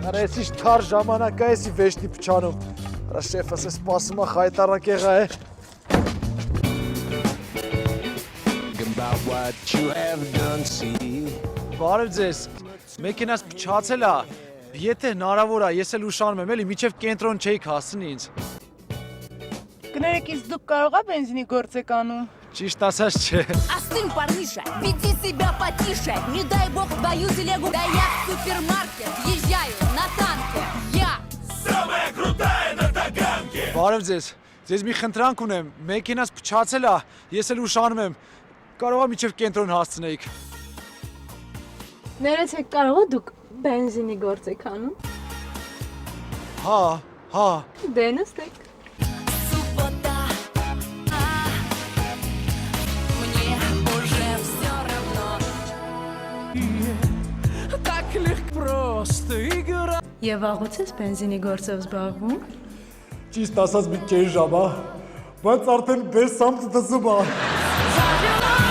Արա ես ինչ թար ժամանակ է էսի վեշտի փչանում։ Արա շեֆս է սպասում է խայտարակ եղա է։ Բարև ձեզ, մեքենաս փչացել է, եթե հնարավոր է, ես էլ ուշանում եմ, էլի միջև կենտրոն չէիք հասցնի ինձ։ Կներեք, իսկ դուք կարող եք բենզինի գործ եք անում։ Ճիշտ ասած չէ։ Остынь, парниша, веди себя потише. Не дай бог твою телегу. Да я в супермаркет езжаю на танке. Я Самая крутая на Таганке. Բարև ձեզ, ձեզ մի խնդրանք ունեմ, մեքենաս փչացել է, ես էլ ուշանում եմ, կարող է միջև կենտրոն հասցնեիք։ Ներեցեք, կարող եք դուք բենզինի գործ եք անում։ Հա։ Դե նստեք։ суббота. Мне уже все равно. Так легко просто игра. Եվ աղոց ես բենզինի գործով զբաղվում։ Ճիշտ ասած մի կես ժամ է, բայց արդեն 5 ամս դզում է։ Зажила